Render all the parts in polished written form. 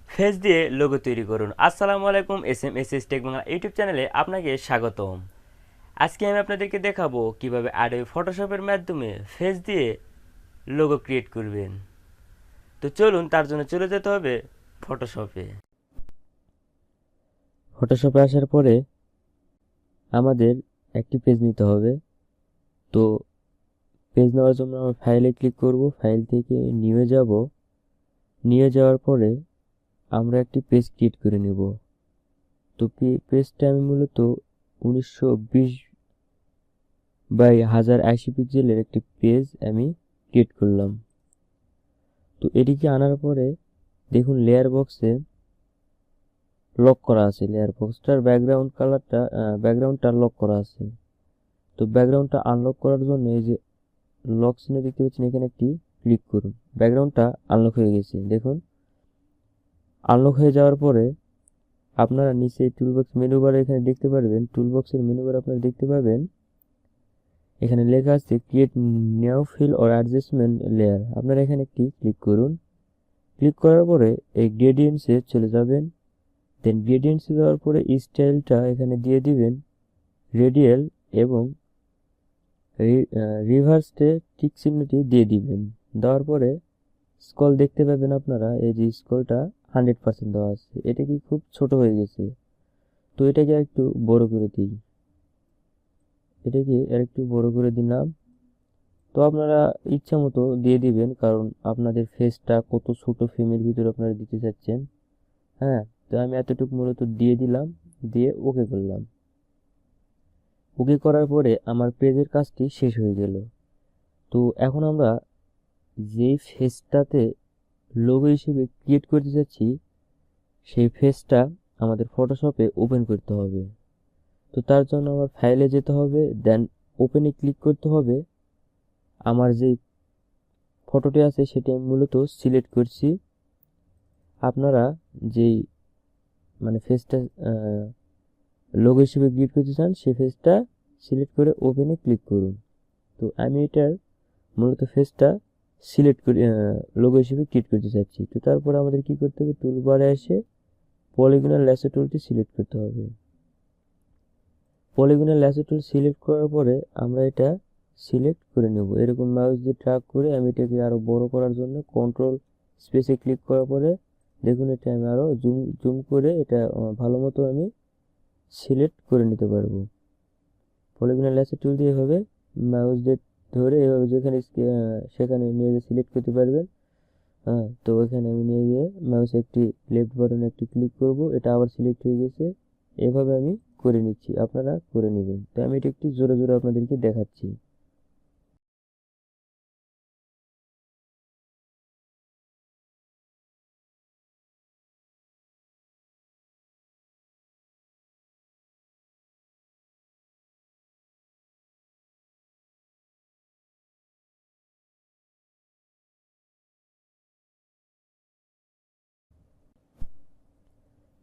Face দিয়ে logo তৈরি করুন। আসসালামু আলাইকুম, এস টেক বাংলা ইউটিউব চ্যানেলে আপনাকে স্বাগতম। আজকে আমি আপনাদেরকে দেখাবো কিভাবে অ্যাডোবি ফটোশপের মাধ্যমে ফেস দিয়ে লোগো ক্রিয়েট করবেন। তো চলুন, তার জন্য চলে যেতে হবে ফটোশপে। ফটোশপে আসার পরে আমাদের একটি পেজ নিতে হবে। তো পেজ নেওয়ার জন্য আমরা ফাইলে ক্লিক করব, ফাইল থেকে নিয়ে যাব। নিয়ে যাওয়ার পরে আমরা একটি পেজ ক্রিয়েট করে নেব। তো পেজটা আমি মূলত 1920 বাই 1080 পিক্সেলের একটি পেজ আমি ক্রিয়েট করলাম। তো এটিকে আনার পরে দেখুন লেয়ার বক্সে লক করা আছে, লেয়ার বক্সটার ব্যাকগ্রাউন্ডটা লক করা আছে। তো ব্যাকগ্রাউন্ডটা আনলক করার জন্য এই যে লক চিহ্ন দেখতে পাচ্ছেন, এখানে একটি ক্লিক করুন। ব্যাকগ্রাউন্ডটা আনলক হয়ে গেছে। দেখুন আনলক হয়ে যাওয়ার পরে আপনারা নিচে টুলবক্স মেনু বারে এখানে দেখতে পারবেন, টুলবক্সের মেনু বারে আপনারা দেখতে পাবেন এখানে লেখা আছে create new fill or adjustment layer. আপনারা এখানে একটি ক্লিক করুন। ক্লিক করার পরে এই গ্রেডিয়েন্টসে চলে যাবেন। দেন গ্রেডিয়েন্টসে যাওয়ার পরে স্টাইলটা এখানে দিয়ে দিবেন রেডিয়াল এবং রিভার্সে টিক চিহ্নটি দিয়ে দিবেন। দেওয়ার পরে স্ক্রল দেখতে পাবেন আপনারা, এই যে স্ক্রলটা 100% দেওয়া আছে। এটা কি খুব ছোট হয়ে গেছে, তো এটাকে একটু বড় করে দিই। এটাকে আর একটু বড় করে দিলাম। তো আপনারা ইচ্ছা মতো দিয়ে দিবেন, কারণ আপনাদের ফেসটা কত ছোট ফ্রেমের ভিতরে আপনারা দিতে চাচ্ছেন। হ্যাঁ, তো আমি এতটুকু মূলত দিয়ে দিলাম, দিয়ে ওকে করলাম। ওকে করার পরে আমার পেজের কাজটি শেষ হয়ে গেল। তো এখন আমরা যেই ফেসটাতে লোগো হিসেবে ক্রিয়েট করতে যাচ্ছি সেই ফেসটা আমাদের ফটোশপে ওপেন করতে হবে। তো তার জন্য আমার ফাইলে যেতে হবে, দেন ওপেনে ক্লিক করতে হবে। আমার যেই ফটোটি আছে সেটি আমি মূলত সিলেক্ট করছি। আপনারা যেই ফেসটা লোগো হিসেবে ক্রিয়েট করতে চান সেই ফেসটা সিলেক্ট করে ওপেনে ক্লিক করুন। তো আমি এটার মূলত ফেসটা সিলেক্ট করে লোগো হিসেবে ক্রিয়েট করতে চাচ্ছি। তো তারপরে আমাদের কি করতে হবে, টুলবারে এসে পলিগনাল ল্যাসো টুলটি সিলেক্ট করতে হবে। পলিগনাল ল্যাসো টুল সিলেক্ট করার পরে আমরা এটা সিলেক্ট করে নেব। এরকম মাউস দিয়ে ট্র্যাক করে আমি এটাকে আরো বড় করার জন্য কন্ট্রোল স্পেসে ক্লিক করার পরে দেখুন এটা আমি আরো জুম করে এটা ভালো মতো আমি সিলেক্ট করে নিতে পারবো। পলিগনাল ল্যাসো টুল দিয়ে এভাবে মাউস দিয়ে ধরে এভাবে যেখানে সেখানে নিয়ে গিয়ে সিলেক্ট করতে পারবেন। হ্যাঁ, তো ওইখানে আমি নিয়ে গিয়ে মাউসে একটি লেফট বাটনে একটি ক্লিক করব, এটা আবার সিলেক্ট হয়ে গেছে। এভাবে আমি করে নিচ্ছি, আপনারা করে নেবেন। তো আমি এটা একটু জোরে জোরে আপনাদেরকে দেখাচ্ছি।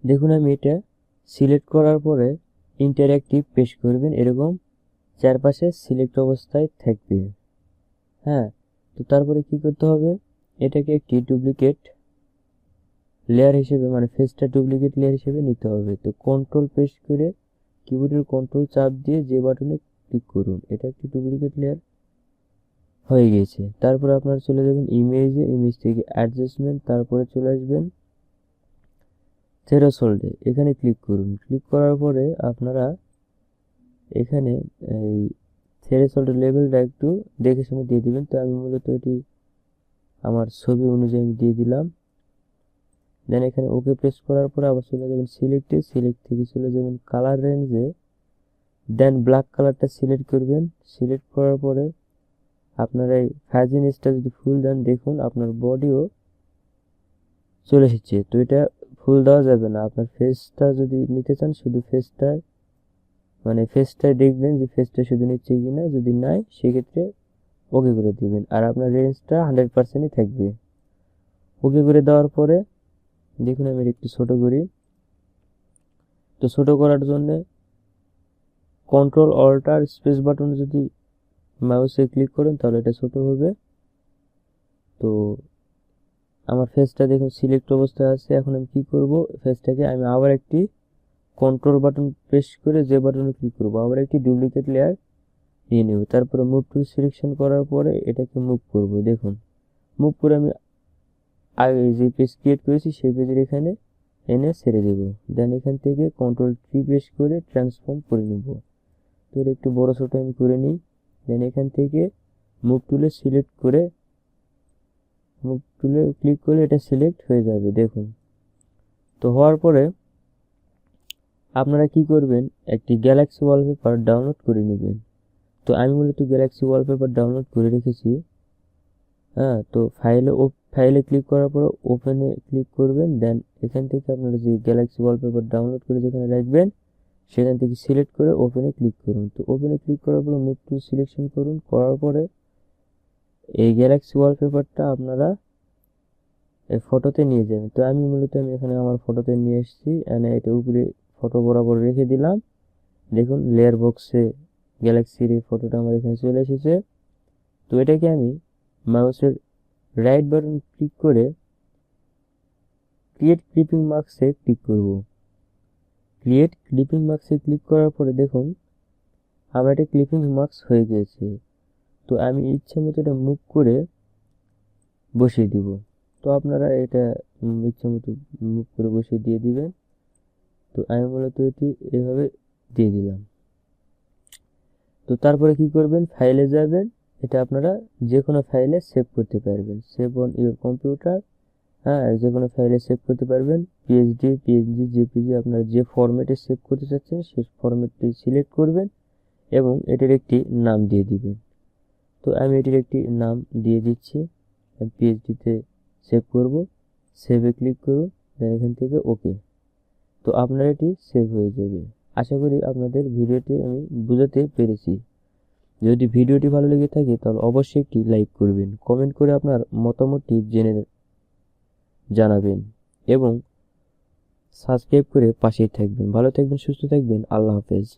দেখুন আমি এটা সিলেক্ট করার পরে ইন্টারঅ্যাক্টিভ পেশ করবেন, এরকম চারপাশে সিলেক্ট অবস্থায় থাকবে। হ্যাঁ, তো তারপরে কি করতে হবে, এটাকে একটি ডুপ্লিকেট লেয়ার হিসেবে ফেসটা ডুপ্লিকেট লেয়ার হিসেবে নিতে হবে। তো কন্ট্রোল প্রেস করে কিবোর্ডের কন্ট্রোল চাপ দিয়ে যে বাটনে ক্লিক করুন, এটা একটি ডুপ্লিকেট লেয়ার হয়ে গেছে। তারপরে আপনারা চলে যাবেন ইমেজে, ইমেজ থেকে অ্যাডজাস্টমেন্ট, তারপরে চলে আসবেন থ্রেশহোল্ডে, এখানে ক্লিক করুন। ক্লিক করার পরে আপনারা এখানে এই থ্রেশহোল্ডের লেভেলটা একটু দেখে শুনে দিয়ে দিবেন। তো আমি মূলত এটি আমার ছবি অনুযায়ী আমি দিয়ে দিলাম। দেন এখানে ওকে প্রেস করার পরে আবার চলে যাবেন সিলেক্টে, সিলেক্ট থেকে চলে যাবেন কালার রেঞ্জে, দেন ব্ল্যাক কালারটা সিলেক্ট করবেন। সিলেক্ট করার পরে আপনার এই ফাজিনেসটা যদি ফুল দেন, দেখুন আপনার বডিও চলে এসেছে। তো এটা ফুল দেওয়া যাবে না, আপনার ফেসটা যদি নিতে চান শুধু ফেসটাই দেখবেন যে ফেসটা শুধু নিচ্ছে কিনা, যদি নাই সেক্ষেত্রে ওকে করে দিবেন, আর আপনার রেঞ্জটা 100%ই থাকবে। ওকে করে দেওয়ার পরে দেখুন আমি একটু ছোট করি। তো ছোট করার জন্য কন্ট্রোল অল্ট আর স্পেস বাটন যদি মাউসে ক্লিক করেন তাহলে এটা ছোট হবে। তো আমার ফেসটা দেখুন সিলেক্ট অবস্থায় আছে। এখন আমি কি করব, ফেসটাকে আমি আবার একটি কন্ট্রোল বাটন প্রেস করে যে বাটনে ক্লিক করব, আবার একটি ডুপ্লিকেট লেয়ার নিয়ে নেব। তারপরে মুভ টুল সিলেকশন করার পরে এটাকে মুভ করব। দেখুন মুভ করে আমি আগে যে পেজ ক্রিয়েট করেছি সেই পেজের এখানে এনে ছেড়ে দেব। দেন এখান থেকে কন্ট্রোল কি প্রেস করে ট্রান্সফর্ম করে নেব। তো এটা একটু বড় ছোট আমি করে নিই। দেন এখান থেকে মুভ টুলে সিলেক্ট করে মুভ টুলে ক্লিক করলে এটা সিলেক্ট হয়ে যাবে। দেখুন তো হওয়ার পরে আপনারা কি করবেন, একটি গ্যালাক্সি ওয়ালপেপার ডাউনলোড করে নেবেন। তো আমি মূলত গ্যালাক্সি ওয়ালপেপার ডাউনলোড করে রেখেছি। হ্যাঁ, তো ফাইলে ক্লিক করার পর ওপেনে ক্লিক করবেন। দেন এখান থেকে আপনারা যে গ্যালাক্সি ওয়ালপেপার ডাউনলোড করে যেখানে রাখবেন সেখান থেকে সিলেক্ট করে ওপেনে ক্লিক করুন। তো ওপেনে ক্লিক করার পরে মুভ টুল সিলেকশন করুন। করার পরে এই গ্যালাক্সি ওয়ালপেপারটা আপনারা এই ফটোতে নিয়ে যাবেন। তো আমি এখানে আমার ফটোতে নিয়ে এসেছি, এনে এটা উপরে ফটো বরাবর রেখে দিলাম। দেখুন লেয়ার বক্সে গ্যালাক্সির এই ফটোটা আমার এখানে চলে এসেছে। তো এটাকে আমি মাউসের রাইট বাটন ক্লিক করে ক্রিয়েট ক্লিপিং মার্কসে ক্লিক করব। ক্রিয়েট ক্লিপিং মার্কসে ক্লিক করার পরে দেখুন আমার এটা ক্লিপিং মার্কস হয়ে গিয়েছে। তো আমি ইচ্ছে মতো এটা মুভ করে বসিয়ে দিব। তো আপনারা এটা ইচ্ছে মতো মুভ করে বসিয়ে দিয়ে দিবেন। তো আমি মূলত এটি এভাবে দিয়ে দিলাম। তো তারপরে কি করবেন, ফাইলে যাবেন। এটা আপনারা যে কোনো ফাইলে সেভ করতে পারবেন, সেভ অন ইউর কম্পিউটার। হ্যাঁ, যে কোনো ফাইলে সেভ করতে পারবেন, পিএনজি, জেপিজি, আপনারা যে ফরম্যাটে সেভ করতে চাচ্ছেন সেই ফরম্যাটটি সিলেক্ট করবেন এবং এটির একটি নাম দিয়ে দিবেন। তো আমি এটির একটি নাম দিয়ে দিচ্ছি, পিএইচডিতে সেভ করব। সেভে ক্লিক করুন, দেন এখান থেকে ওকে। তো আপনার এটি সেভ হয়ে যাবে। আশা করি আপনাদের ভিডিওটি আমি বোঝাতে পেরেছি। যদি ভিডিওটি ভালো লেগে থাকে তাহলে অবশ্যই একটি লাইক করবেন, কমেন্ট করে আপনার মতামতটি জানাবেন এবং সাবস্ক্রাইব করে পাশেই থাকবেন। ভালো থাকবেন, সুস্থ থাকবেন। আল্লাহ হাফেজ।